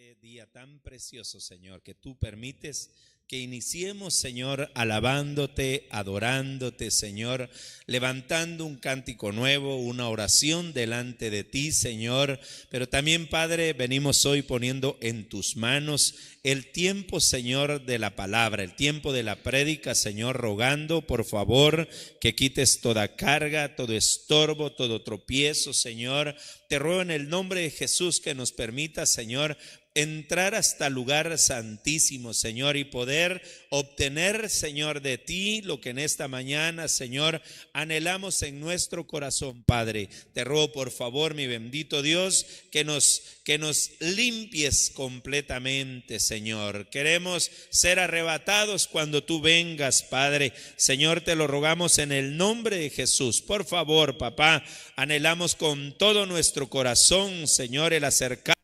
este día tan precioso, Señor, que tú permites que iniciemos, Señor, alabándote, adorándote, Señor, levantando un cántico nuevo, una oración delante de ti, Señor. Pero también, Padre, venimos hoy poniendo en tus manos el tiempo, Señor, de la palabra, el tiempo de la prédica, Señor, rogando, por favor, que quites toda carga, todo estorbo, todo tropiezo, Señor. Te ruego en el nombre de Jesús que nos permita, Señor, entrar hasta el lugar santísimo, Señor, y poder obtener, Señor, de ti lo que en esta mañana, Señor, anhelamos en nuestro corazón, Padre. Te ruego, por favor, mi bendito Dios, que nos limpies completamente, Señor. Queremos ser arrebatados cuando tú vengas, Padre. Señor, te lo rogamos en el nombre de Jesús. Por favor, papá, anhelamos con todo nuestro corazón, Señor, el acercarnos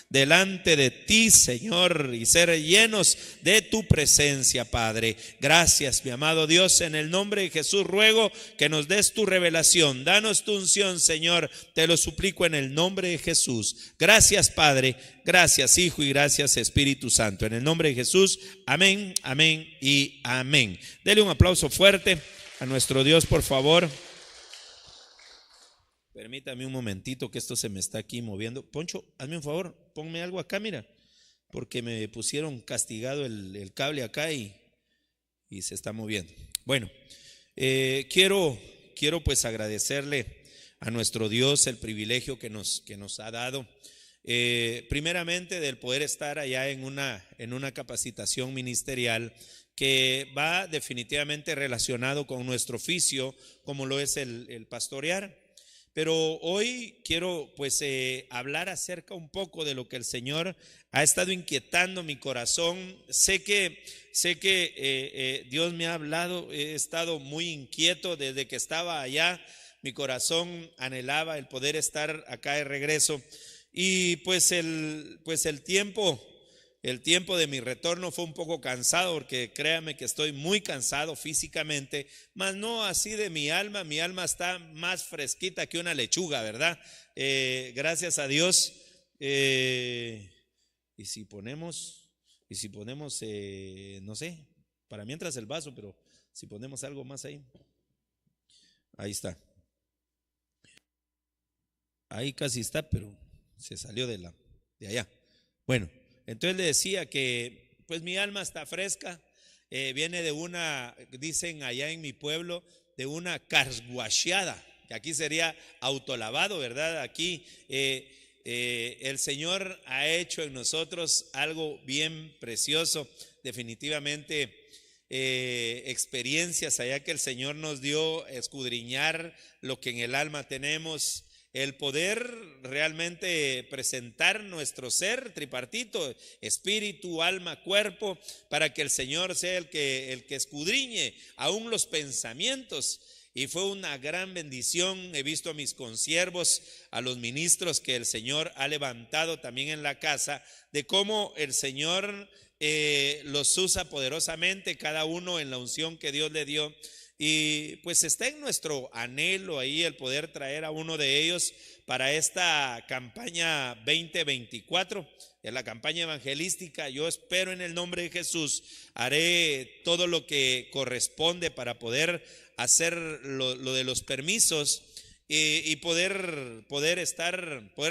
delante de ti, Señor, y ser llenos de tu presencia, Padre. Gracias, mi amado Dios, en el nombre de Jesús ruego que nos des tu revelación. Danos tu unción, Señor, te lo suplico en el nombre de Jesús. Gracias, Padre, gracias, Hijo, y gracias, Espíritu Santo. En el nombre de Jesús, amén, amén y amén. Dele un aplauso fuerte a nuestro Dios, por favor. Permítame un momentito que esto se me está aquí moviendo. Poncho, hazme un favor, ponme algo acá, mira, porque me pusieron castigado el cable acá y se está moviendo. Bueno, quiero pues agradecerle a nuestro Dios el privilegio que nos ha dado. Primeramente del poder estar allá en una capacitación ministerial que va definitivamente relacionado con nuestro oficio, como lo es el pastorear. Pero hoy quiero pues hablar acerca un poco de lo que el Señor ha estado inquietando mi corazón. Sé que Dios me ha hablado, he estado muy inquieto desde que estaba allá. Mi corazón anhelaba el poder estar acá de regreso. Y pues el tiempo de mi retorno fue un poco cansado, porque créame que estoy muy cansado físicamente, mas no así de mi alma está más fresquita que una lechuga, ¿verdad? Gracias a Dios. Y si ponemos, no sé, para mientras el vaso, pero si ponemos algo más ahí está. Ahí casi está, pero se salió de allá. Bueno. Entonces le decía que pues mi alma está fresca, viene de dicen allá en mi pueblo, de una carsguacheada, que aquí sería autolavado, ¿verdad? Aquí el Señor ha hecho en nosotros algo bien precioso, definitivamente experiencias allá que el Señor nos dio, escudriñar lo que en el alma tenemos. El poder realmente presentar nuestro ser tripartito, espíritu, alma, cuerpo, para que el Señor sea el que escudriñe aún los pensamientos. Y fue una gran bendición. He visto a mis consiervos, a los ministros que el Señor ha levantado también en la casa, de cómo el Señor los usa poderosamente, cada uno en la unción que Dios le dio. Y pues está en nuestro anhelo ahí el poder traer a uno de ellos para esta campaña 2024, en la campaña evangelística. Yo espero en el nombre de Jesús, haré todo lo que corresponde para poder hacer lo de los permisos y poder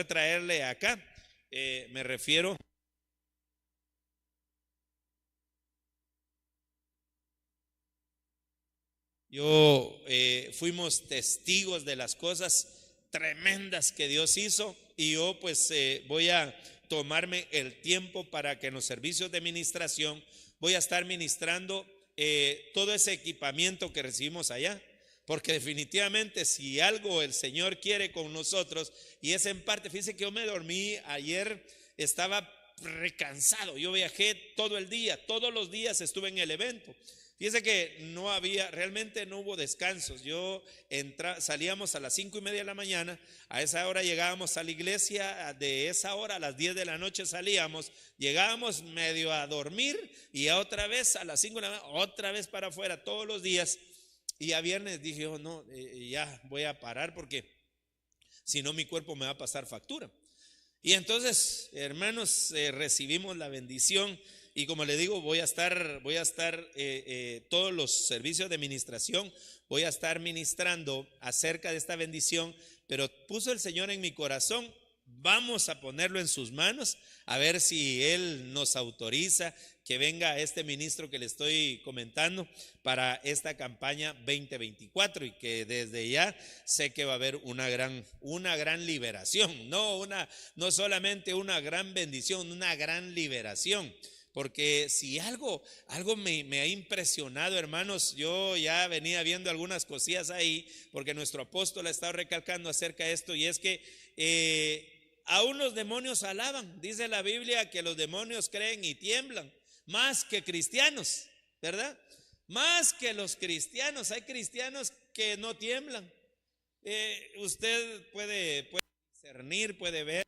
traerle acá. Me refiero. Fuimos testigos de las cosas tremendas que Dios hizo, y yo pues voy a tomarme el tiempo para que en los servicios de ministración voy a estar ministrando todo ese equipamiento que recibimos allá, porque definitivamente si algo el Señor quiere con nosotros, y es en parte, fíjense que yo me dormí ayer, estaba recansado, yo viajé todo el día, todos los días estuve en el evento. Fíjense que realmente no hubo descansos. Salíamos a las 5:30 de la mañana, a esa hora llegábamos a la iglesia, de esa hora a las 10 de la noche salíamos, llegábamos medio a dormir y otra vez a las 5 de la mañana, otra vez para afuera todos los días. Y a viernes dije yo, ya voy a parar porque si no mi cuerpo me va a pasar factura. Y entonces, hermanos, recibimos la bendición. Y como le digo, voy a estar todos los servicios de administración, voy a estar ministrando acerca de esta bendición, pero puso el Señor en mi corazón, vamos a ponerlo en sus manos, a ver si Él nos autoriza que venga este ministro que le estoy comentando para esta campaña 2024, y que desde ya sé que va a haber una gran liberación, no solamente una gran bendición, una gran liberación. Porque si algo me ha impresionado, hermanos, yo ya venía viendo algunas cosillas ahí, porque nuestro apóstol ha estado recalcando acerca de esto, y es que aún los demonios alaban. Dice la Biblia que los demonios creen y tiemblan, más que cristianos, ¿verdad? Más que los cristianos. Hay cristianos que no tiemblan. Usted puede discernir, puede ver.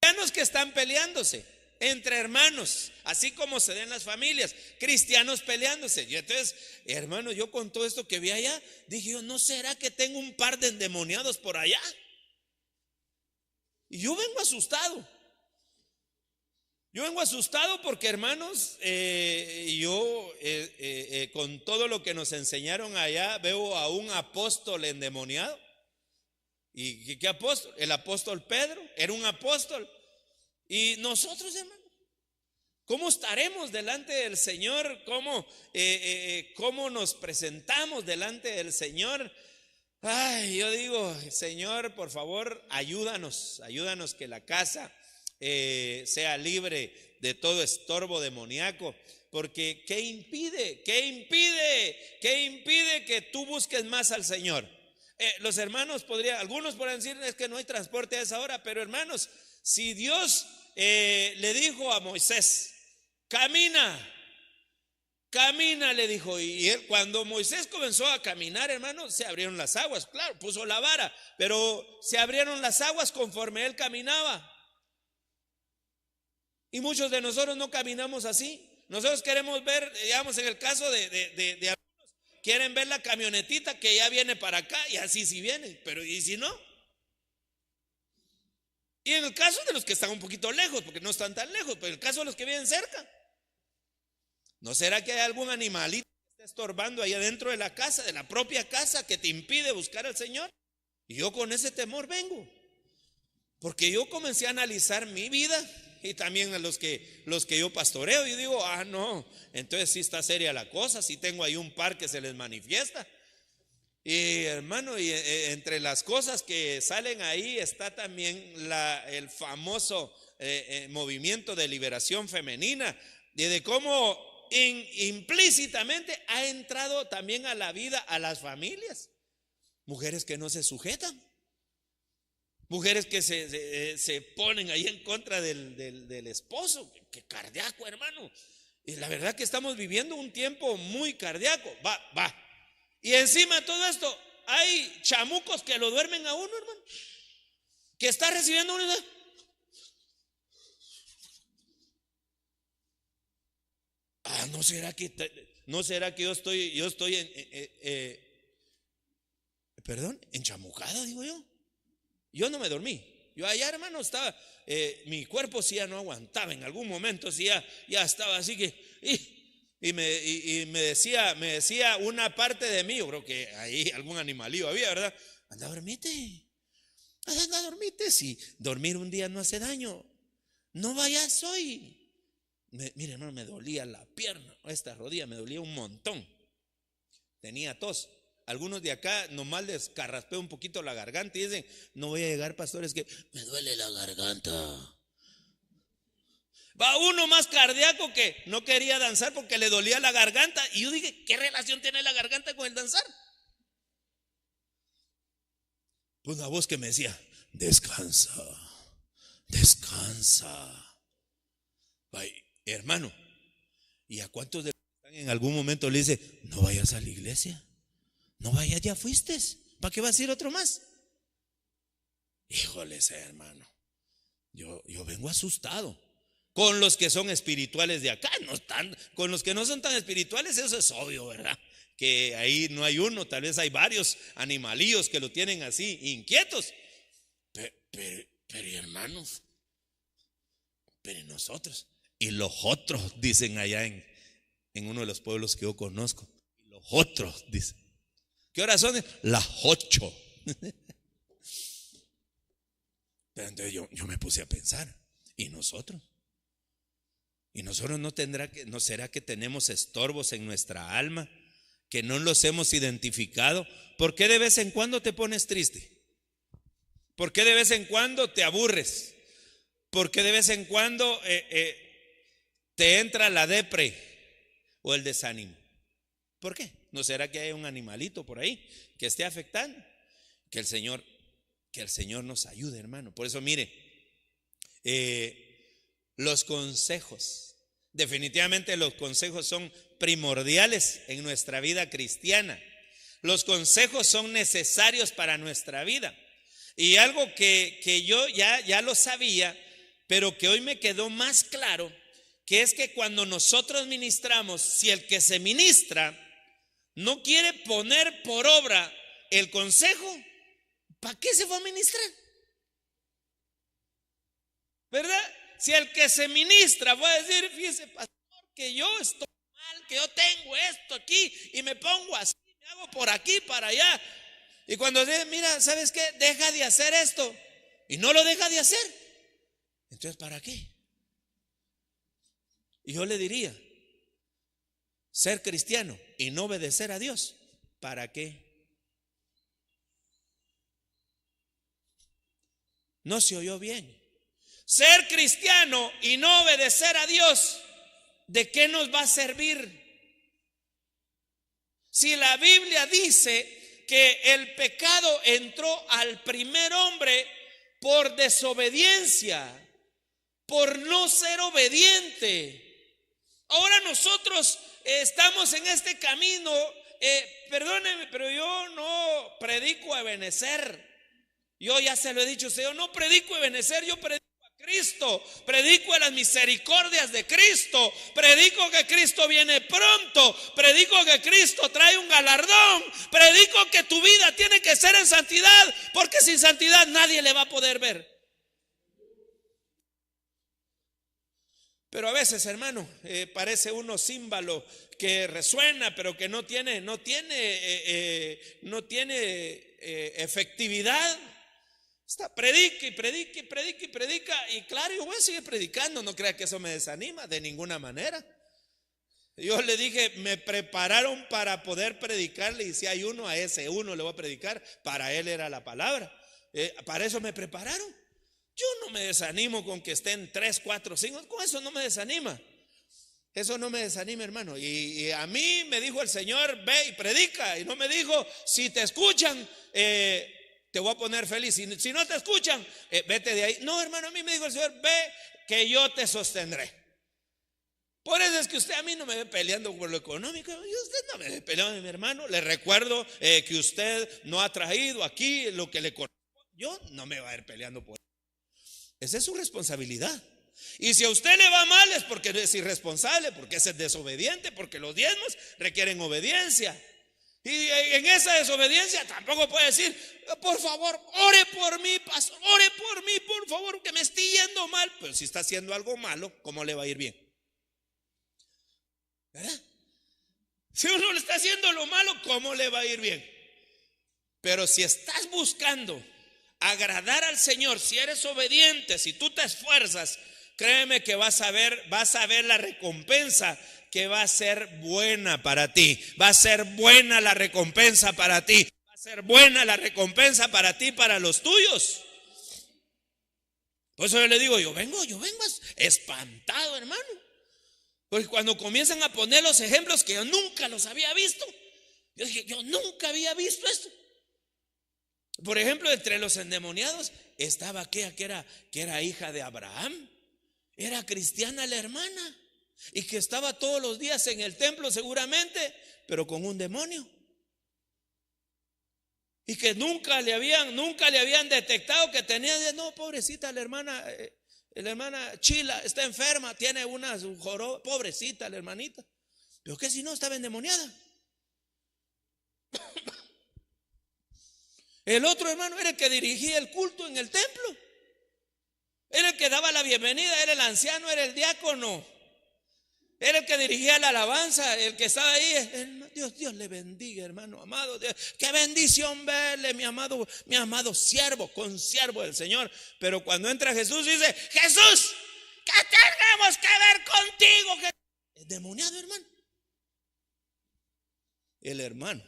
Cristianos que están peleándose entre hermanos, así como se den las familias, cristianos peleándose. Y entonces, hermano, yo con todo esto que vi allá, dije yo, ¿no será que tengo un par de endemoniados por allá? Y yo vengo asustado. Porque, hermanos, yo con todo lo que nos enseñaron allá, veo a un apóstol endemoniado. ¿Y qué apóstol? El apóstol Pedro era un apóstol. Y nosotros, hermano, ¿cómo estaremos delante del Señor? ¿Cómo nos presentamos delante del Señor? Ay, yo digo, Señor, por favor, ayúdanos que la casa sea libre de todo estorbo demoníaco. Porque ¿qué impide que tú busques más al Señor? Los hermanos algunos podrían decir, es que no hay transporte a esa hora, pero hermanos, si Dios le dijo a Moisés, camina, le dijo, y él, cuando Moisés comenzó a caminar, hermanos, se abrieron las aguas. Claro, puso la vara, pero se abrieron las aguas conforme él caminaba. Y muchos de nosotros no caminamos así. Nosotros queremos ver, digamos, en el caso de algunos, quieren ver la camionetita que ya viene para acá, y así sí viene, pero ¿y si no? Y en el caso de los que están un poquito lejos, porque no están tan lejos, pero en el caso de los que viven cerca, ¿no será que hay algún animalito que está estorbando ahí adentro de la casa, de la propia casa, que te impide buscar al Señor? Y yo con ese temor vengo, porque yo comencé a analizar mi vida y también a los que yo pastoreo, y digo, no, entonces sí está seria la cosa, sí tengo ahí un par que se les manifiesta. Y hermano, y entre las cosas que salen ahí está también el famoso movimiento de liberación femenina, y de cómo implícitamente ha entrado también a la vida, a las familias. Mujeres que no se sujetan, mujeres que se ponen ahí en contra del esposo. Qué cardíaco, hermano. Y la verdad que estamos viviendo un tiempo muy cardíaco. Va. Y encima de todo esto, hay chamucos que lo duermen a uno, hermano, que está recibiendo una. ¿No será que yo estoy enchamucado, digo yo? Yo no me dormí. Yo allá, hermano, estaba, mi cuerpo sí ya no aguantaba. En algún momento sí ya estaba así que. Y me decía una parte de mí, yo creo que ahí algún animalío había, ¿verdad? Anda, dormite, si dormir un día no hace daño, no vayas hoy. Mire, hermano, me dolía la pierna, esta rodilla me dolía un montón, tenía tos. Algunos de acá nomás les carraspeo un poquito la garganta y dicen, no voy a llegar, pastor, es que me duele la garganta. Va uno más cardíaco que no quería danzar porque le dolía la garganta. Y yo dije, ¿qué relación tiene la garganta con el danzar? Pues una voz que me decía, descansa, Descansa. Ay, hermano, ¿y a cuántos de los que están en algún momento le dice, no vayas a la iglesia? No vayas, ya fuiste. ¿Para qué vas a ir otro más? Híjoles, hermano, yo vengo asustado. Con los que son espirituales de acá, no están, con los que no son tan espirituales, eso es obvio, ¿verdad? Que ahí no hay uno, tal vez hay varios animalillos que lo tienen así, inquietos. Pero hermanos, pero nosotros, y los otros, dicen allá en uno de los pueblos que yo conozco, y los otros, dicen. ¿Qué horas son? Las 8. Pero entonces yo me puse a pensar, ¿y nosotros? ¿Y nosotros no será que tenemos estorbos en nuestra alma, que no los hemos identificado? ¿Por qué de vez en cuando te pones triste? ¿Por qué de vez en cuando te aburres? ¿Por qué de vez en cuando te entra la depre o el desánimo? ¿Por qué? ¿No será que hay un animalito por ahí que esté afectando? Que el Señor nos ayude, hermano. Por eso mire, los consejos, definitivamente los consejos son primordiales en nuestra vida cristiana. Los consejos son necesarios para nuestra vida. Y algo que yo ya lo sabía, pero que hoy me quedó más claro, que es que cuando nosotros ministramos, si el que se ministra no quiere poner por obra el consejo, ¿para qué se va a ministrar? ¿Verdad? Si el que se ministra va a decir, fíjese, pastor, que yo estoy mal, que yo tengo esto aquí y me pongo así, me hago por aquí, para allá. Y cuando dice, mira, ¿sabes qué? Deja de hacer esto. Y no lo deja de hacer. Entonces, ¿para qué? Y yo le diría, ser cristiano y no obedecer a Dios, ¿para qué? No se oyó bien. Ser cristiano y no obedecer a Dios, ¿de qué nos va a servir? Si la Biblia dice que el pecado entró al primer hombre por desobediencia, por no ser obediente. Ahora nosotros estamos en este camino, perdónenme, pero yo no predico a Ebenezer. Yo ya se lo he dicho, Señor, no predico a Ebenezer, yo predico a Cristo, predico a las misericordias de Cristo, predico que Cristo viene pronto, predico que Cristo trae un galardón, predico que tu vida tiene que ser en santidad, porque sin santidad nadie le va a poder ver. Pero a veces, hermano, parece uno címbalo que resuena, pero que no tiene efectividad. Está, predica y predica y predica y predica. Y claro, yo voy a seguir predicando. No crea que eso me desanima de ninguna manera. Yo le dije, me prepararon para poder predicarle. Y si hay uno, a ese uno le voy a predicar. Para él era la palabra. Para eso me prepararon. Yo no me desanimo con que estén 3, 4, 5. Con eso no me desanima. Eso no me desanima, hermano. Y a mí me dijo el Señor, ve y predica. Y no me dijo, si te escuchan, te voy a poner feliz. Si no te escuchan, vete de ahí. No, hermano, a mí me dijo el Señor, ve que yo te sostendré. Por eso es que usted a mí no me ve peleando por lo económico. Y usted no me ve peleando, mi hermano. Le recuerdo que usted no ha traído aquí lo que le corresponde. Yo no me voy a ir peleando por eso. Esa es su responsabilidad. Y si a usted le va mal es porque es irresponsable, porque es desobediente, porque los diezmos requieren obediencia. Y en esa desobediencia tampoco puede decir, por favor, ore por mí, pastor, ore por mí, por favor, que me estoy yendo mal. Pero si está haciendo algo malo, ¿cómo le va a ir bien? ¿Verdad? Si uno le está haciendo lo malo, ¿cómo le va a ir bien? Pero si estás buscando agradar al Señor, si eres obediente, si tú te esfuerzas, créeme que vas a ver la recompensa, que va a ser buena para ti. Va a ser buena la recompensa para ti. Va a ser buena la recompensa para ti, para los tuyos. Por eso yo le digo, yo vengo espantado, hermano. Porque cuando comienzan a poner los ejemplos que yo nunca los había visto, yo dije, yo nunca había visto esto. Por ejemplo, entre los endemoniados estaba aquella que era hija de Abraham. Era cristiana la hermana y que estaba todos los días en el templo seguramente, pero con un demonio. Y que nunca le habían detectado que tenía. No, pobrecita la hermana Chila está enferma, tiene una joroba, pobrecita la hermanita. Pero que si no estaba endemoniada. El otro hermano era el que dirigía el culto en el templo. Era el que daba la bienvenida, era el anciano, era el diácono. Era el que dirigía la alabanza, el que estaba ahí. Dios le bendiga, hermano amado. Qué bendición verle, mi amado siervo, consiervo del Señor. Pero cuando entra Jesús dice: Jesús, ¿qué tengamos que ver contigo? Es demoniado, hermano. El hermano.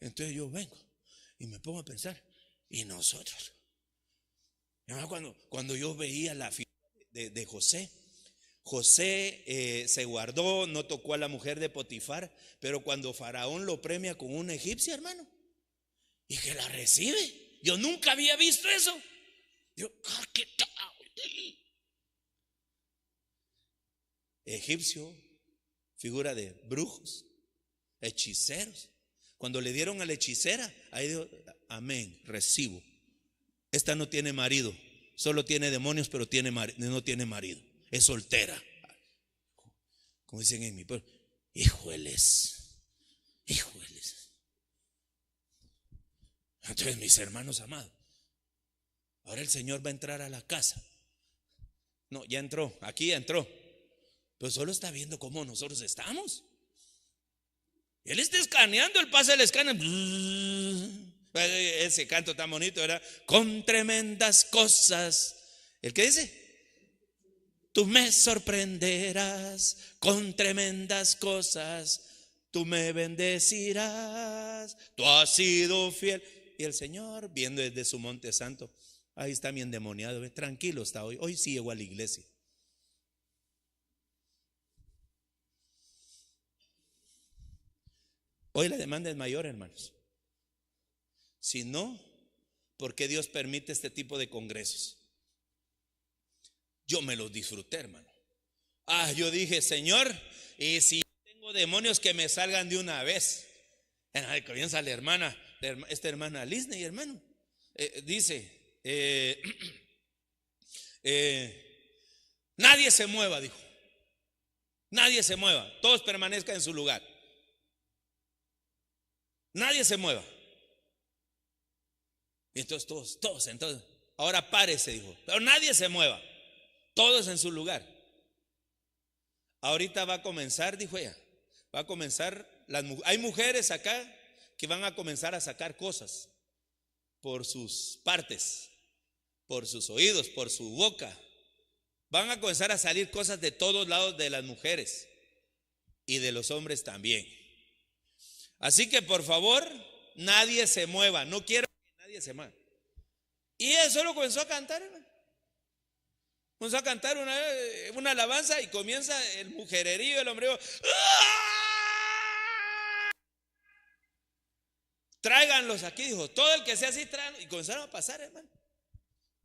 Entonces yo vengo y me pongo a pensar, ¿y nosotros? Cuando yo veía la figura de José, se guardó, no tocó a la mujer de Potifar, pero cuando Faraón lo premia con una egipcia, hermano, y que la recibe, yo nunca había visto eso. Egipcio, figura de brujos, hechiceros. Cuando le dieron a la hechicera, ahí dijo: amén, recibo. Esta no tiene marido, solo tiene demonios, pero no tiene marido, es soltera. Como dicen en mi pueblo, híjoles. Entonces, mis hermanos amados, ahora el Señor va a entrar a la casa. No, ya entró, aquí entró, pero solo está viendo cómo nosotros estamos. Él está escaneando, él pasa el escáner. Ese canto tan bonito era: con tremendas cosas. ¿El qué dice? Tú me sorprenderás con tremendas cosas, tú me bendecirás, tú has sido fiel. Y el Señor, viendo desde su monte santo, ahí está mi endemoniado, tranquilo está hoy. Hoy sí llegó a la iglesia. Hoy la demanda es mayor, hermanos. Si no, ¿por qué Dios permite este tipo de congresos? Yo me los disfruté, hermano. Yo dije: Señor, y si tengo demonios, que me salgan de una vez. Comienza la hermana, esta hermana Lisney, hermano, dice: nadie se mueva, dijo. Nadie se mueva, todos permanezcan en su lugar. Nadie se mueva. Y entonces todos, ahora párese, dijo, pero nadie se mueva, todos en su lugar. Ahorita va a comenzar, dijo ella, va a comenzar, hay mujeres acá que van a comenzar a sacar cosas por sus partes, por sus oídos, por su boca. Van a comenzar a salir cosas de todos lados de las mujeres y de los hombres también. Así que por favor, nadie se mueva. No quiero que nadie se mueva. Y él solo comenzó a cantar, hermano. Comenzó a cantar una alabanza y comienza el mujererío, el hombreo. Tráiganlos aquí, dijo. Todo el que sea así, tráiganlos. Y comenzaron a pasar, hermano.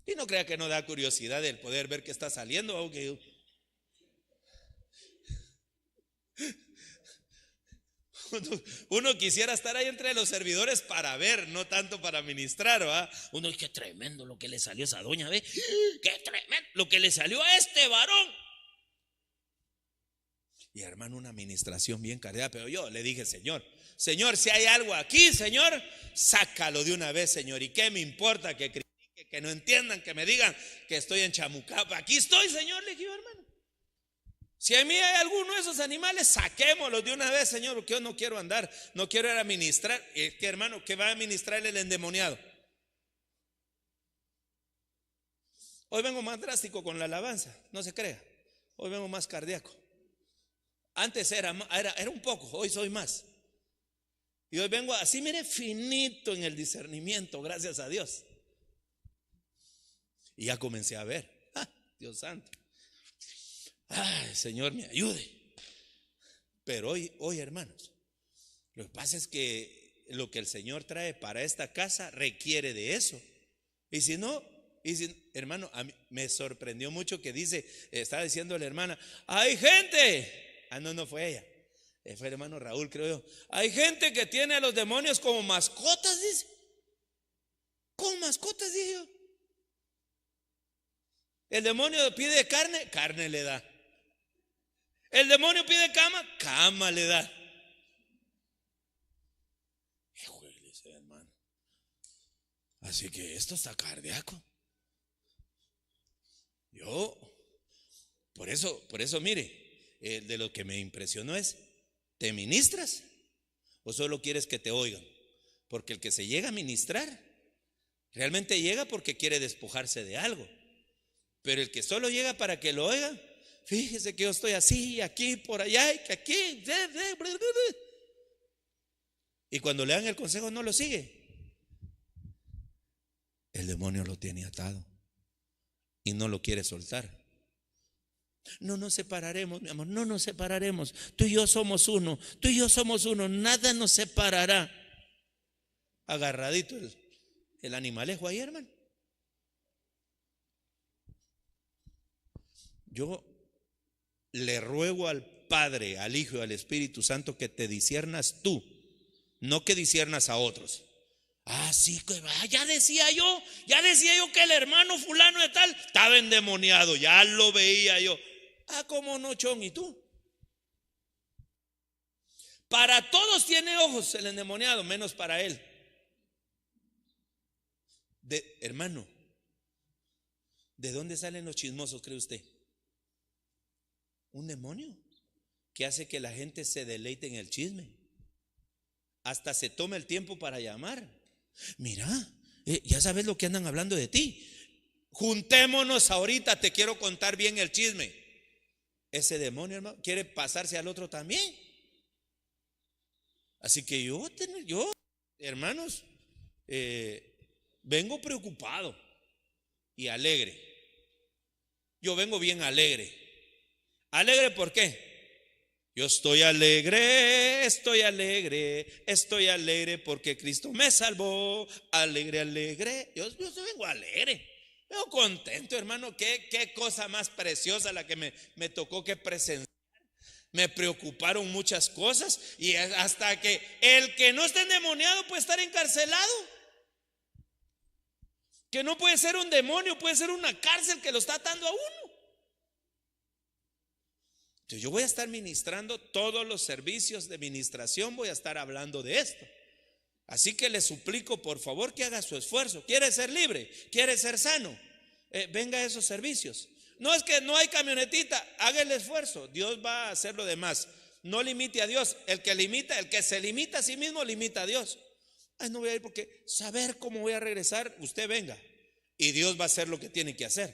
Y no crea que no da curiosidad el poder ver qué está saliendo, aunque uno quisiera estar ahí entre los servidores para ver, no tanto para ministrar, ¿va? Uno, qué tremendo lo que le salió a esa doña, ¿ve? Qué tremendo lo que le salió a este varón. Y hermano, una administración bien cargada. Pero yo le dije: Señor, si hay algo aquí, Señor, sácalo de una vez, Señor. ¿Y qué me importa que critique, que no entiendan, que me digan que estoy enchamucado? Aquí estoy, Señor, le dije yo, hermano. Si a mí hay alguno de esos animales, saquémoslos de una vez, Señor, porque yo no quiero andar, no quiero ir a ministrar. ¿Qué, hermano? ¿Qué va a ministrar el endemoniado? Hoy vengo más drástico con la alabanza, no se crea. Hoy vengo más cardíaco. Antes era un poco, hoy soy más. Y hoy vengo así, mire, finito en el discernimiento, gracias a Dios. Y ya comencé a ver. Dios santo. Ay, Señor, me ayude. Pero hoy, hermanos, Lo que pasa es que lo que el Señor trae para esta casa requiere de eso. Y si no, hermano, a mí me sorprendió mucho que estaba diciendo la hermana, hay gente, no fue ella, fue el hermano Raúl, creo yo, hay gente que tiene a los demonios como mascotas, dice, con mascotas, dije yo. El demonio pide carne, carne le da. El demonio pide cama, cama le da. Híjole, hermano. Así que esto está cardíaco. Por eso, mire, de lo que me impresionó es, ¿te ministras o solo quieres que te oigan? Porque el que se llega a ministrar, realmente llega porque quiere despojarse de algo. Pero el que solo llega para que lo oigan, fíjese que yo estoy así, aquí, por allá, y que aquí. Y cuando le dan el consejo no lo sigue. El demonio lo tiene atado y no lo quiere soltar. No nos separaremos, mi amor, no nos separaremos. Tú y yo somos uno, nada nos separará. Agarradito el animalejo ahí, hermano. Yo le ruego al Padre, al Hijo y al Espíritu Santo que te disiernas tú, no que disiernas a otros. Sí, ya decía yo que el hermano fulano de tal estaba endemoniado, ya lo veía yo. ¿Cómo no, Chon? ¿Y tú? Para todos tiene ojos el endemoniado, menos para él. Hermano, ¿de dónde salen los chismosos, cree usted? Un demonio que hace que la gente se deleite en el chisme. Hasta se toma el tiempo para llamar. Mira, ya sabes lo que andan hablando de ti. Juntémonos ahorita, te quiero contar bien el chisme. Ese demonio, hermano, quiere pasarse al otro también. Así que yo hermanos, vengo preocupado y alegre. Yo vengo bien alegre. ¿Alegre por qué? Yo estoy alegre porque Cristo me salvó. Alegre. Yo vengo alegre. Vengo contento, hermano. Qué cosa más preciosa la que me tocó que presenciar. Me preocuparon muchas cosas y hasta que el que no esté endemoniado puede estar encarcelado. Que no puede ser un demonio, puede ser una cárcel que lo está atando a uno. Entonces yo voy a estar ministrando todos los servicios de ministración, voy a estar hablando de esto. Así que le suplico por favor que haga su esfuerzo. ¿Quiere ser libre? ¿Quiere ser sano? Venga a esos servicios. No es que no hay camionetita, haga el esfuerzo. Dios va a hacer lo demás. No limite a Dios. El que se limita a sí mismo, limita a Dios. No voy a ir porque saber cómo voy a regresar, usted venga. Y Dios va a hacer lo que tiene que hacer.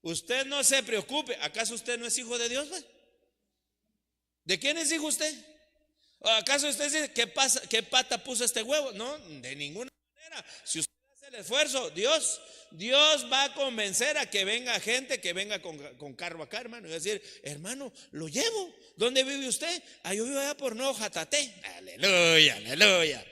Usted no se preocupe. ¿Acaso usted no es hijo de Dios? ¿De quién es hijo usted? ¿Acaso usted dice qué pata puso este huevo? No, de ninguna manera. Si usted hace el esfuerzo, Dios va a convencer a que venga gente, que venga con carro acá, hermano, y va a decir, hermano, lo llevo. ¿Dónde vive usted? Yo vivo allá por Nuevo Jataté. Aleluya.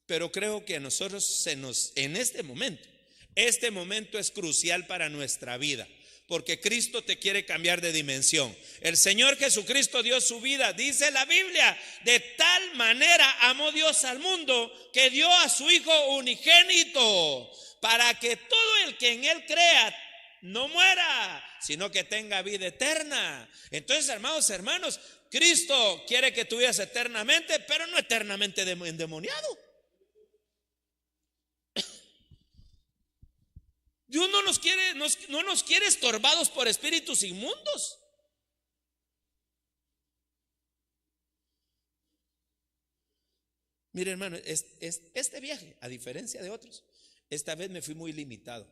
Pero creo que a nosotros en este momento es crucial para nuestra vida, porque Cristo te quiere cambiar de dimensión. El Señor Jesucristo dio su vida, dice la Biblia, de tal manera amó Dios al mundo que dio a su Hijo unigénito, para que todo el que en Él crea no muera, sino que tenga vida eterna. Entonces, hermanos, Cristo quiere que tú vivas eternamente, pero no eternamente endemoniado. Dios no nos quiere estorbados por espíritus inmundos. Mire, hermano, este viaje, a diferencia de otros, esta vez me fui muy limitado.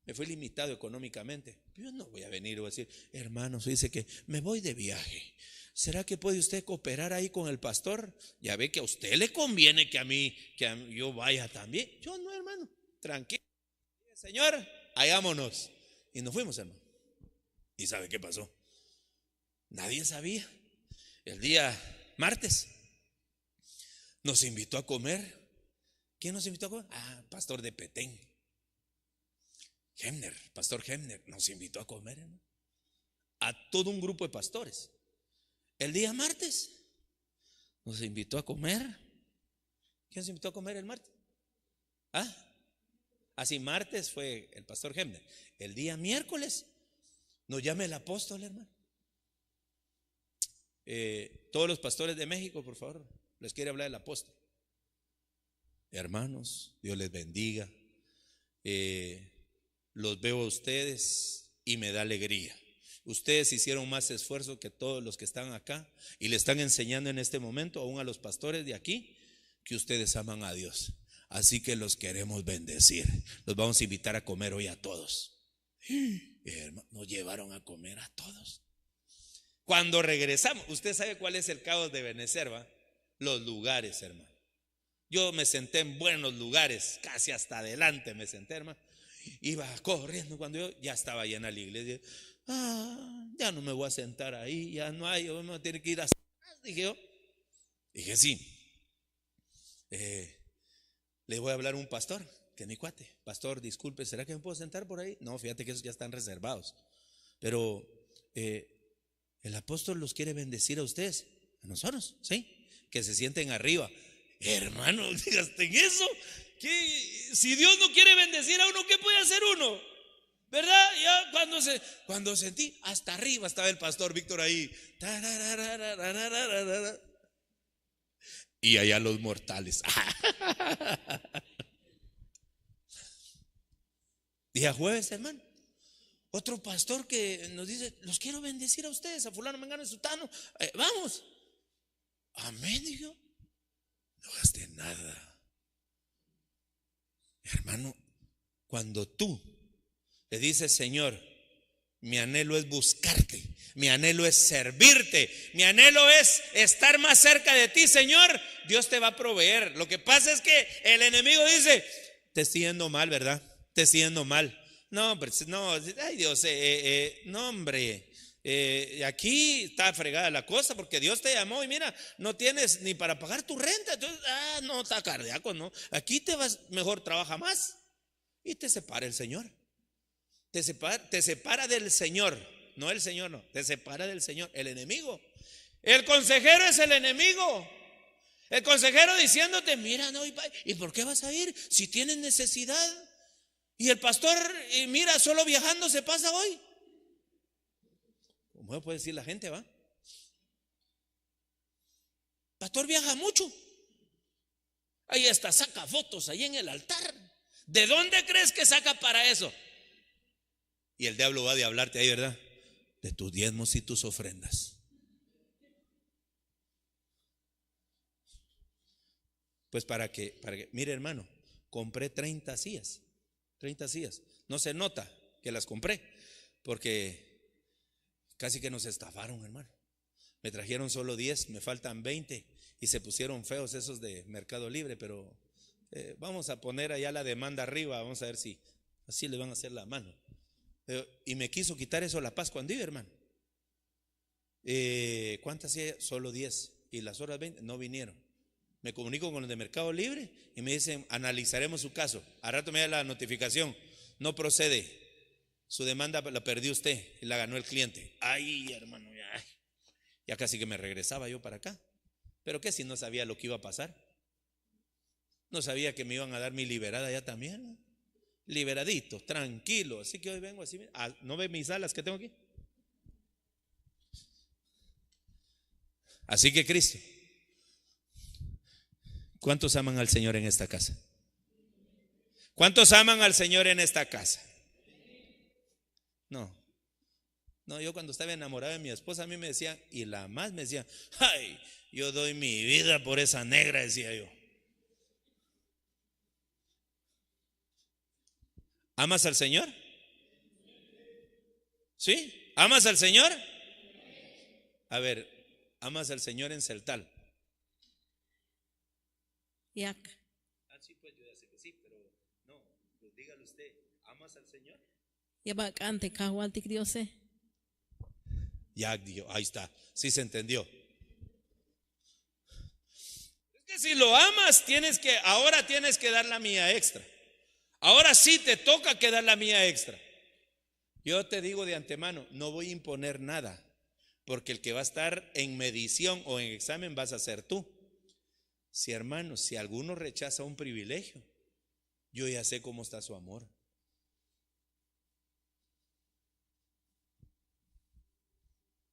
Me fui limitado económicamente. Yo no voy a venir y decir, hermanos, dice que me voy de viaje. ¿Será que puede usted cooperar ahí con el pastor? Ya ve que a usted le conviene que a mí yo vaya también. Yo no, hermano, tranquilo. Señor, hallámonos. Y nos fuimos, hermano. ¿Y sabe qué pasó? Nadie sabía. El día martes nos invitó a comer. ¿Quién nos invitó a comer? Pastor de Petén, Hemner, pastor Hemner, nos invitó a comer, hermano, a todo un grupo de pastores. El día martes nos invitó a comer. ¿Quién se invitó a comer el martes? Así martes fue el pastor Hemner. El día miércoles nos llama el apóstol, hermano. Todos los pastores de México, por favor, les quiere hablar el apóstol. Hermanos, Dios les bendiga. Los veo a ustedes y me da alegría. Ustedes hicieron más esfuerzo que todos los que están acá y le están enseñando en este momento aún a los pastores de aquí que ustedes aman a Dios. Así que los queremos bendecir. Los vamos a invitar a comer hoy a todos. Nos llevaron a comer a todos. Cuando regresamos, usted sabe cuál es el caos de Benecer, ¿va? Los lugares, hermano. Yo me senté en buenos lugares, casi hasta adelante me senté, hermano. Iba corriendo cuando yo ya estaba llena la iglesia. Ya no me voy a sentar ahí, ya no hay, yo me voy a tener que ir hasta atrás, dije yo. Dije, sí. Le voy a hablar a un pastor, que es mi cuate. Pastor, disculpe, ¿será que me puedo sentar por ahí? No, fíjate que esos ya están reservados. Pero el apóstol los quiere bendecir a ustedes, a nosotros, ¿sí? Que se sienten arriba. Hermano, dígaste en eso. Que si Dios no quiere bendecir a uno, ¿qué puede hacer uno? ¿Verdad? Ya cuando sentí, hasta arriba estaba el pastor Víctor ahí. Y allá los mortales. Día jueves, hermano. Otro pastor que nos dice: los quiero bendecir a ustedes, a fulano, mengano, sutano. Vamos. Amén, dijo. No gasté nada. Hermano, cuando tú le dices: Señor, mi anhelo es buscarte, mi anhelo es servirte, mi anhelo es estar más cerca de ti, Señor, Dios te va a proveer. Lo que pasa es que el enemigo dice: te estoy yendo mal, ¿verdad? Te estoy yendo mal. No, hombre, no, ay Dios, no, hombre. Aquí está fregada la cosa porque Dios te llamó y mira, no tienes ni para pagar tu renta. Entonces, no, está cardíaco, no. Aquí te vas, mejor trabaja más. Y te separa el Señor. Te separa del Señor. No el Señor, no. Te separa del Señor, el enemigo. El consejero es el enemigo. El consejero diciéndote: mira, no, ¿y por qué vas a ir si tienes necesidad? Y el pastor, mira, solo viajando se pasa hoy. ¿Cómo puede decir la gente, va? Pastor viaja mucho. Ahí está, saca fotos ahí en el altar. ¿De dónde crees que saca para eso? Y el diablo va de hablarte ahí, ¿verdad? De tus diezmos y tus ofrendas. Pues para que, mire, hermano, compré 30 sillas. 30 sillas. No se nota que las compré, porque casi que nos estafaron, hermano. Me trajeron solo 10, me faltan 20 y se pusieron feos esos de Mercado Libre, pero vamos a poner allá la demanda arriba, vamos a ver si así le van a hacer la mano. Y me quiso quitar eso la Pascua Andí, hermano. ¿Cuántas sillas? Solo 10 y las otras 20 no vinieron. Me comunico con los de Mercado Libre y me dicen: analizaremos su caso. A rato me da la notificación: no procede, su demanda la perdió usted y la ganó el cliente. Ay, hermano, ya casi que me regresaba yo para acá. Pero qué si no sabía lo que iba a pasar. No sabía que me iban a dar mi liberada ya también, ¿no? Liberadito, tranquilo. Así que hoy vengo así. ¿No ve mis alas que tengo aquí? Así que Cristo, ¿cuántos aman al Señor en esta casa? ¿Cuántos aman al Señor en esta casa? No, yo cuando estaba enamorado de mi esposa, a mí me decían, y la más me decían: ay, yo doy mi vida por esa negra, decía yo. ¿Amas al Señor? ¿Sí? ¿Amas al Señor? A ver, ¿amas al Señor en Celtal? Yak. Sí, pues yo ya sé que sí, pero no, pues dígale usted, ¿amas al Señor? Yabak ante kawal tikriose. Ya dijo, ahí está, sí se entendió. Es que si lo amas, ahora tienes que dar la mía extra. Ahora sí te toca que dar la mía extra. Yo te digo de antemano, no voy a imponer nada, porque el que va a estar en medición o en examen vas a ser tú. Si hermanos, si alguno rechaza un privilegio, yo ya sé cómo está su amor.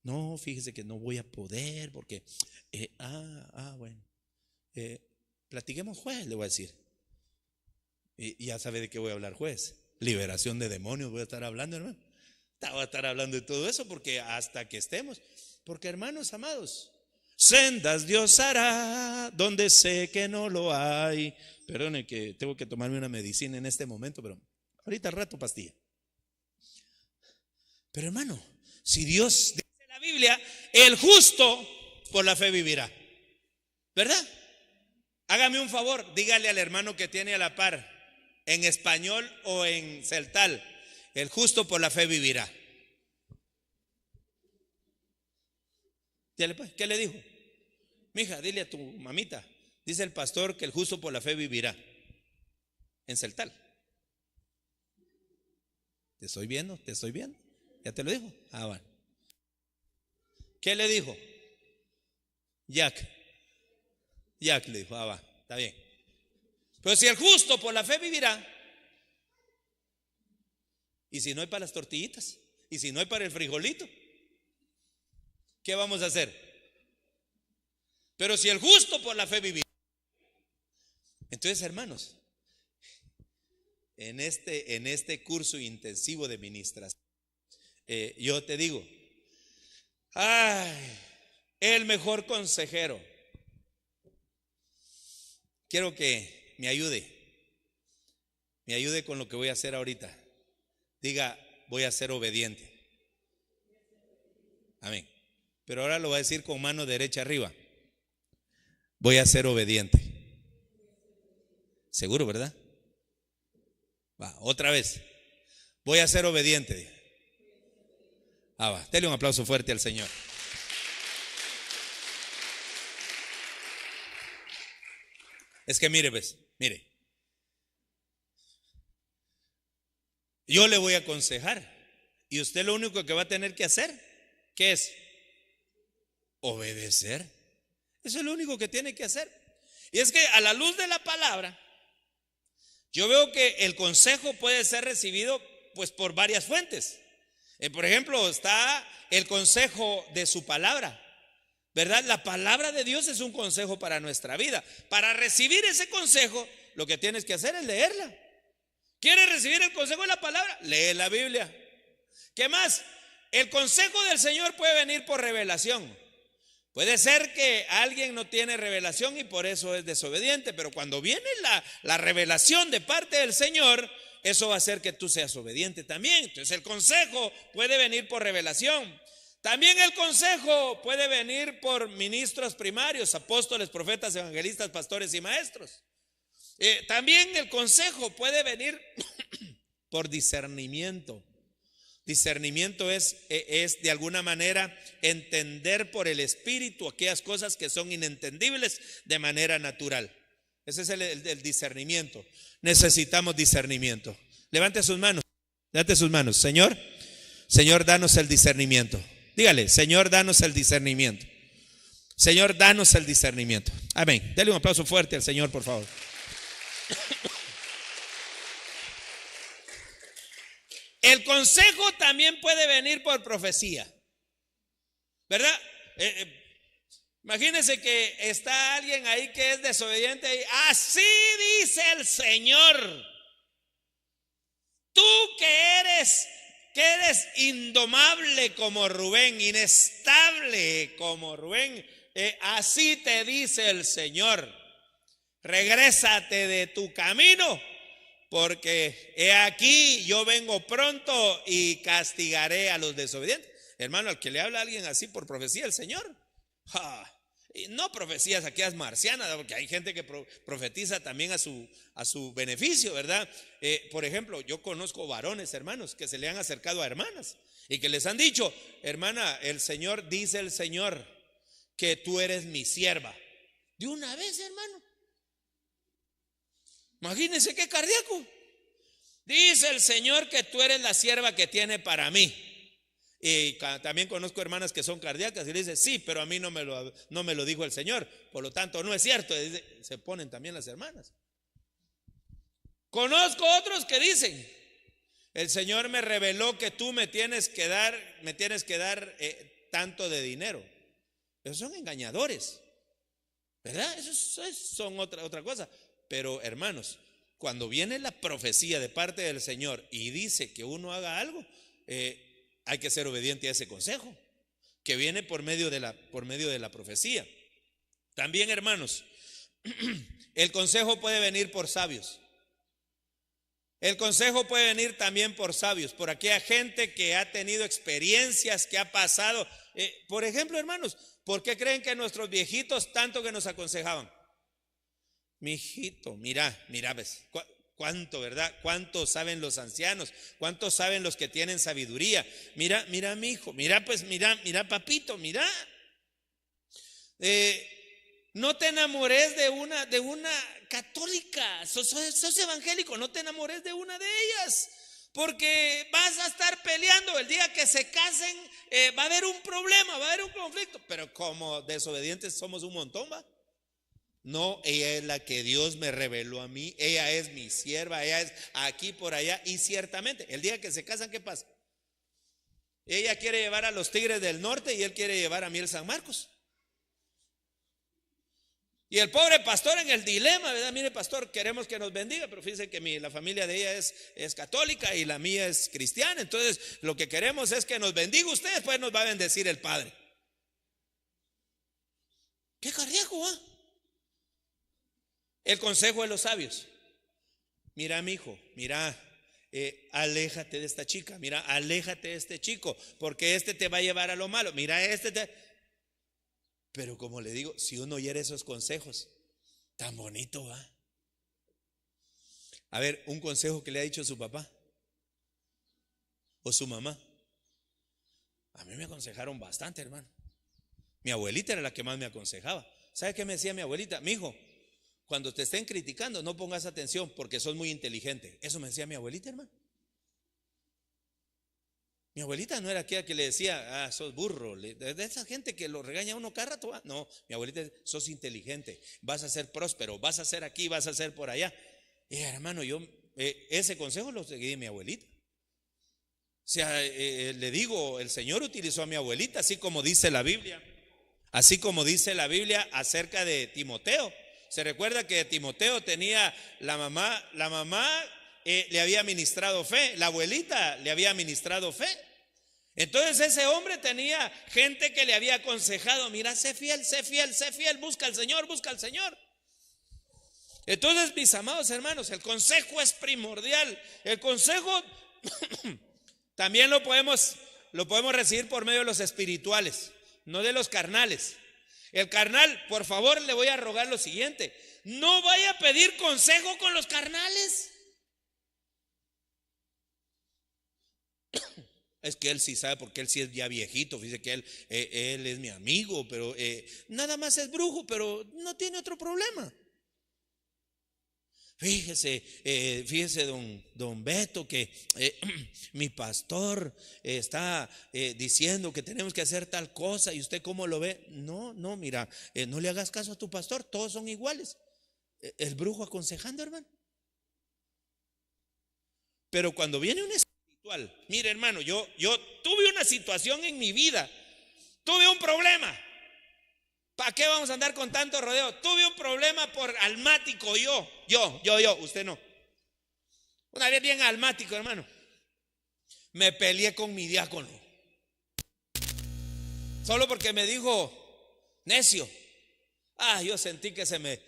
No, fíjese que no voy a poder porque, bueno, platiquemos juez, le voy a decir. Y ya sabe de qué voy a hablar juez. Liberación de demonios voy a estar hablando, hermano. Voy a estar hablando de todo eso porque hasta que estemos. Porque hermanos amados, sendas Dios hará donde sé que no lo hay. Perdone que tengo que tomarme una medicina en este momento, pero ahorita al rato pastilla. Pero hermano, si Dios dice en la Biblia, el justo por la fe vivirá, ¿verdad? Hágame un favor, dígale al hermano que tiene a la par, en español o en celtal, el justo por la fe vivirá. ¿Qué le dijo? Mija, dile a tu mamita, dice el pastor que el justo por la fe vivirá. En celtal. Te estoy viendo. ¿Ya te lo dijo? Bueno. ¿Qué le dijo? Jack le dijo, va, está bien. Pero si el justo por la fe vivirá, y si no hay para las tortillitas, y si no hay para el frijolito, ¿qué vamos a hacer? Pero si el justo por la fe vivirá. Entonces, hermanos, en este curso intensivo de ministración, yo te digo, el mejor consejero. Quiero que me ayude con lo que voy a hacer ahorita. Diga, voy a ser obediente. Amén. Pero ahora lo voy a decir con mano derecha arriba. Voy a ser obediente. Seguro, ¿verdad? Va, otra vez. Voy a ser obediente. Va, dele un aplauso fuerte al Señor. Es que mire, yo le voy a aconsejar y usted lo único que va a tener que hacer, ¿qué es? Obedecer. Eso es lo único que tiene que hacer. Y es que a la luz de la palabra, yo veo que el consejo puede ser recibido pues por varias fuentes. Por ejemplo, está el consejo de su palabra, ¿verdad? La palabra de Dios es un consejo para nuestra vida. Para recibir ese consejo, lo que tienes que hacer es leerla. ¿Quieres recibir el consejo de la palabra? Lee la Biblia. ¿Qué más? El consejo del Señor puede venir por revelación. Puede ser que alguien no tiene revelación y por eso es desobediente, pero cuando viene la revelación de parte del Señor, eso va a hacer que tú seas obediente también. Entonces el consejo puede venir por revelación. También el consejo puede venir por ministros primarios, apóstoles, profetas, evangelistas, pastores y maestros. También el consejo puede venir por discernimiento. Discernimiento es de alguna manera entender por el Espíritu aquellas cosas que son inentendibles de manera natural. Ese es el discernimiento. Necesitamos discernimiento. Levante sus manos. Señor, danos el discernimiento. Dígale, Señor, danos el discernimiento. Señor, danos el discernimiento. Amén. Dale un aplauso fuerte al Señor, por favor. El consejo también puede venir por profecía, ¿verdad? Imagínense que está alguien ahí que es desobediente y así dice el Señor. Tú que eres indomable como Rubén, inestable como Rubén, así te dice el Señor. Regrésate de tu camino, porque he aquí yo vengo pronto y castigaré a los desobedientes. Hermano, al que le habla a alguien así por profecía, el Señor, Y no profecías aquellas marcianas, porque hay gente que profetiza también a su beneficio, ¿verdad? Por ejemplo, yo conozco varones, hermanos, que se le han acercado a hermanas y que les han dicho: hermana, el Señor, dice el Señor, que tú eres mi sierva. De una vez, hermano. Imagínense qué cardíaco. Dice el Señor que tú eres la sierva que tiene para mí. Y también conozco hermanas que son cardíacas y le dicen: sí, pero a mí no me lo dijo el Señor, por lo tanto no es cierto. Se ponen también las hermanas. Conozco otros que dicen: el Señor me reveló que tú me tienes que dar tanto de dinero. Esos son engañadores, ¿verdad? Esos son otra cosa. Pero hermanos, cuando viene la profecía de parte del Señor y dice que uno haga algo, hay que ser obediente a ese consejo que viene por medio de la profecía. También, hermanos, el consejo puede venir por sabios. El consejo puede venir también por sabios, por aquella gente que ha tenido experiencias, que ha pasado. Por ejemplo, hermanos, ¿por qué creen que nuestros viejitos tanto que nos aconsejaban? Mi hijito, mira, ves, cuánto, ¿verdad? Cuánto saben los ancianos, cuánto saben los que tienen sabiduría. Mira, mi hijo, mira, papito, mira. No te enamores de una católica. Sos evangélico, no te enamores de una de ellas, porque vas a estar peleando. El día que se casen, va a haber un problema, va a haber un conflicto. Pero como desobedientes somos un montón, ¿va? No, ella es la que Dios me reveló a mí, ella es mi sierva, ella es aquí por allá. Y ciertamente, el día que se casan, ¿qué pasa? Ella quiere llevar a los Tigres del Norte y él quiere llevar a Miel San Marcos. Y el pobre pastor en el dilema, ¿verdad? Mire, pastor, queremos que nos bendiga, pero fíjense que la familia de ella es católica y la mía es cristiana. Entonces lo que queremos es que nos bendiga usted, después nos va a bendecir el Padre. ¿Qué cardíaco, va? El consejo de los sabios: mira, mi hijo, mira, aléjate de esta chica, mira, aléjate de este chico, porque este te va a llevar a lo malo. Mira, Pero como le digo, si uno oyera esos consejos, tan bonito, va. A ver, un consejo que le ha dicho su papá o su mamá. A mí me aconsejaron bastante, hermano. Mi abuelita era la que más me aconsejaba. ¿Sabe qué me decía mi abuelita? Mi hijo, cuando te estén criticando, no pongas atención porque sos muy inteligente. Eso me decía mi abuelita, hermano. Mi abuelita no era aquella que le decía: sos burro, de esa gente que lo regaña a uno cada rato. No, mi abuelita: sos inteligente, vas a ser próspero, vas a ser aquí, vas a ser por allá. Hermano, yo ese consejo lo seguí de mi abuelita. O sea, le digo, el Señor utilizó a mi abuelita, así como dice la Biblia acerca de Timoteo. Se recuerda que Timoteo tenía la mamá le había ministrado fe, la abuelita le había ministrado fe. Entonces ese hombre tenía gente que le había aconsejado: mira, sé fiel, busca al Señor. Entonces, mis amados hermanos, el consejo es primordial. El consejo también lo podemos recibir por medio de los espirituales, no de los carnales. El carnal, por favor, le voy a rogar lo siguiente: no vaya a pedir consejo con los carnales. Es que él sí sabe, porque él sí es ya viejito. Fíjese que él es mi amigo, pero nada más es brujo, pero no tiene otro problema. Fíjese don Beto, que mi pastor está diciendo que tenemos que hacer tal cosa, y usted cómo lo ve. No, mira, no le hagas caso a tu pastor, todos son iguales. El brujo aconsejando, hermano. Pero cuando viene un espiritual, mire, hermano, yo tuve una situación en mi vida, tuve un problema. ¿Para qué vamos a andar con tanto rodeo? Tuve un problema por almático, yo, usted no. Una vez bien almático, hermano. Me peleé con mi diácono. Solo porque me dijo necio. Yo sentí que se me,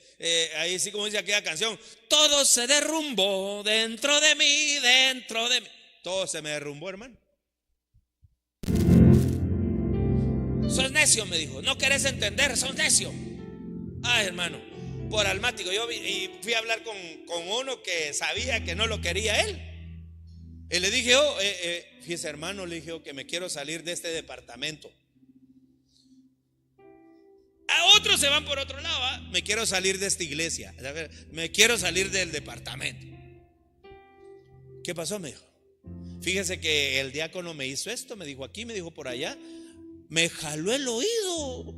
ahí sí, como dice aquella canción, todo se derrumbó dentro de mí. Todo se me derrumbó, hermano. sos necio, me dijo, no querés entender, sos necio. Ay, hermano, por almático. Yo fui a hablar con uno que sabía que no lo quería él. Y le dije, fíjese, hermano, le dije que me quiero salir de este departamento. A otros se van por otro lado, ¿eh? Me quiero salir de esta iglesia, me quiero salir del departamento. ¿Qué pasó? Me dijo, fíjese que el diácono me hizo esto, me dijo aquí, me dijo por allá, me jaló el oído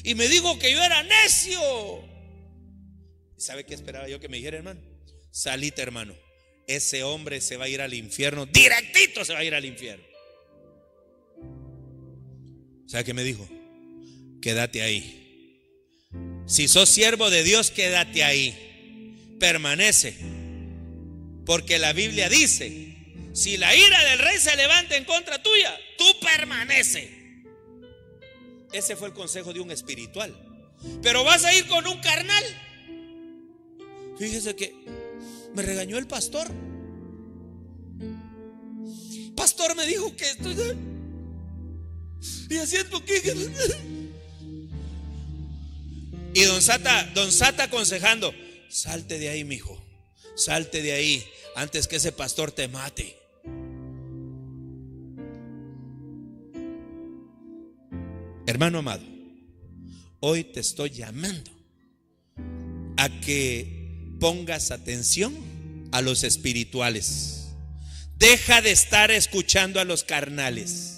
y me dijo que yo era necio. ¿Sabe qué esperaba yo que me dijera, hermano? Salite, hermano, ese hombre se va a ir al infierno, directito se va a ir al infierno. ¿Sabe qué me dijo? Quédate ahí. Si sos siervo de Dios, quédate ahí, permanece, porque la Biblia dice, si la ira del rey se levanta en contra tuya, tú permanece. Ese fue el consejo de un espiritual. Pero vas a ir con un carnal. Fíjese que me regañó el pastor. Pastor me dijo que estoy y haciendo que y don Sata aconsejando, salte de ahí, mijo, salte de ahí antes que ese pastor te mate. Hermano amado, hoy te estoy llamando a que pongas atención a los espirituales. Deja de estar escuchando a los carnales.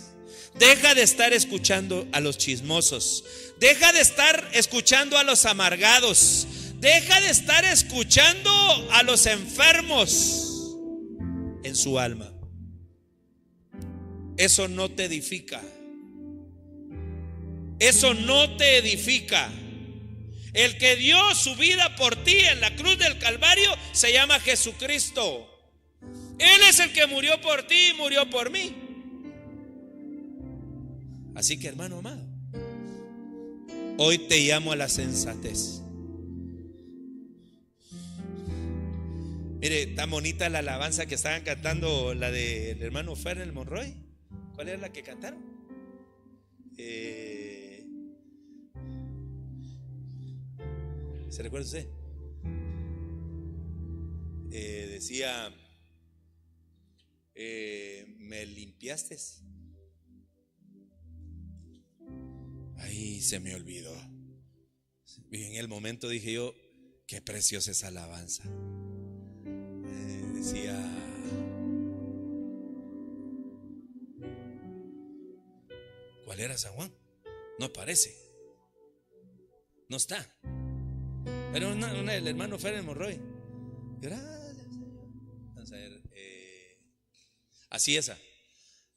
Deja de estar escuchando a los chismosos. Deja de estar escuchando a los amargados. Deja de estar escuchando a los enfermos en su alma. Eso no te edifica. Eso no te edifica. El que dio su vida por ti en la cruz del Calvario se llama Jesucristo. Él es el que murió por ti y murió por mí. Así que, hermano amado, hoy te llamo a la sensatez. Mire, tan bonita la alabanza que estaban cantando, la del hermano Ferner Monroy. ¿Cuál era la que cantaron? ¿Se recuerda usted? Decía, me limpiaste. Ahí se me olvidó. Y en el momento dije yo, qué preciosa esa alabanza. Decía, ¿cuál era, San Juan? No aparece, no está. Pero el hermano Ferner Monroy. Gracias, Señor. Vamos a ver, así esa.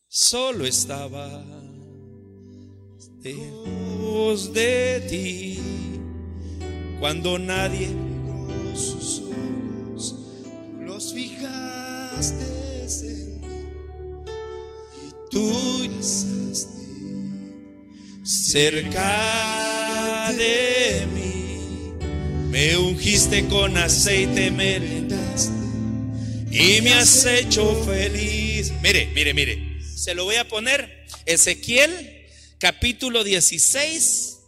Solo estaba lejos de ti cuando nadie con sus ojos los fijaste en mí y tú pasaste cerca de mí, me ungiste con aceite, me vendaste y me has hecho feliz. Mire, se lo voy a poner. Ezequiel capítulo 16,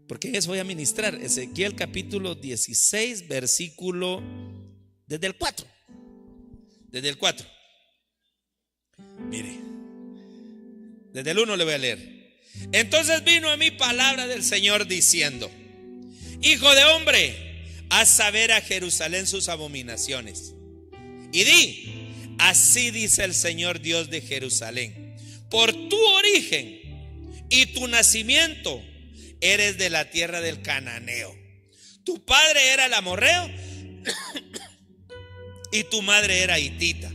porque en eso voy a ministrar. Ezequiel capítulo 16, versículo desde el 4. Mire, desde el 1 le voy a leer. Entonces vino a mí palabra del Señor diciendo: Hijo de hombre, haz saber a Jerusalén sus abominaciones y di: así dice el Señor Dios de Jerusalén, por tu origen y tu nacimiento eres de la tierra del cananeo. Tu padre era el amorreo y tu madre era hitita.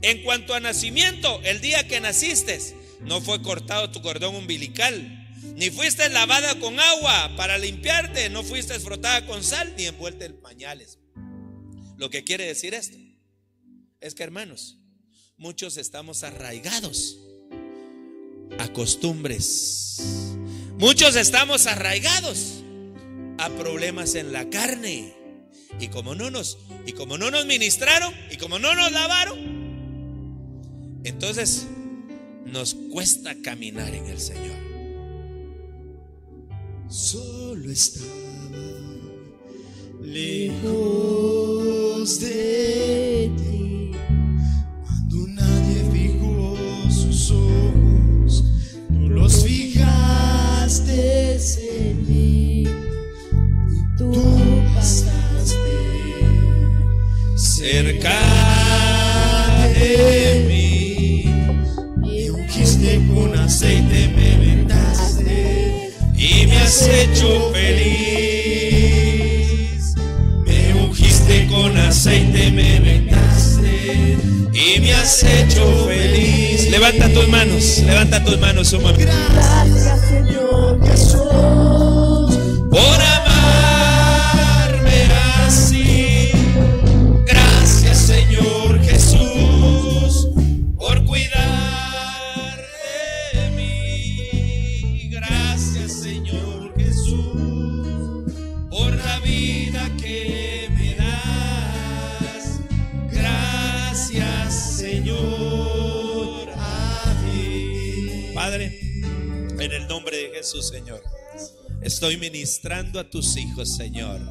En cuanto a nacimiento, el día que naciste, no fue cortado tu cordón umbilical, ni fuiste lavada con agua para limpiarte, no fuiste frotada con sal, ni envuelta en pañales. Lo que quiere decir esto es que, hermanos, muchos estamos arraigados a costumbres. Muchos estamos arraigados a problemas en la carne. Y como no nos ministraron y como no nos lavaron, entonces nos cuesta caminar en el Señor. Solo estaba lejos de ti, cuando nadie fijó sus ojos, tú los fijaste en mí, y tú pasaste cerca de mí, me ungiste con aceite, me vendaste y me has hecho feliz. Me ungiste con aceite, me vendaste y me has hecho feliz. Levanta tus manos un momento. Gracias, Señor Jesús, por amarme así. Gracias, Señor Jesús, por cuidar de mí. Gracias, Señor Jesús, por la vida que me das. Gracias, Señor, a ti. Padre, en el nombre de Jesús, Señor, estoy ministrando a tus hijos, Señor.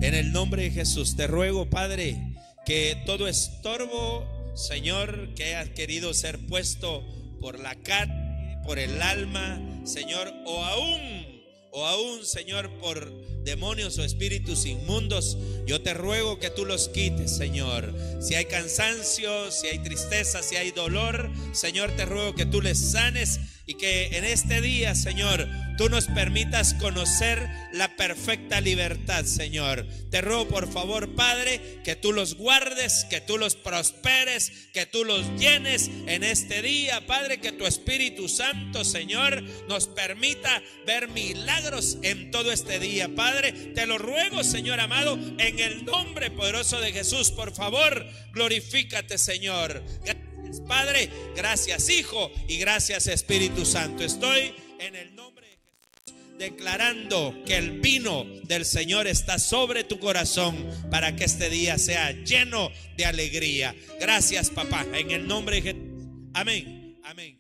En el nombre de Jesús te ruego, Padre, que todo estorbo, Señor, que haya querido ser puesto por la carne, por el alma, Señor, o aún, Señor, por demonios o espíritus inmundos, yo te ruego que tú los quites, Señor. Si hay cansancio, si hay tristeza, si hay dolor, Señor, te ruego que tú les sanes y que en este día, Señor, tú nos permitas conocer la perfecta libertad, Señor. Te ruego, por favor, Padre, que tú los guardes, que tú los prosperes, que tú los llenes en este día, Padre, que tu Espíritu Santo, Señor, nos permita ver milagros en todo este día, Padre. Te lo ruego, Señor amado, en el nombre poderoso de Jesús. Por favor, glorifícate, Señor. Gracias, Padre, gracias, Hijo, y gracias, Espíritu Santo. Estoy en el nombre de Jesús declarando que el vino del Señor está sobre tu corazón para que este día sea lleno de alegría. Gracias, papá, en el nombre de Jesús. Amén, amén.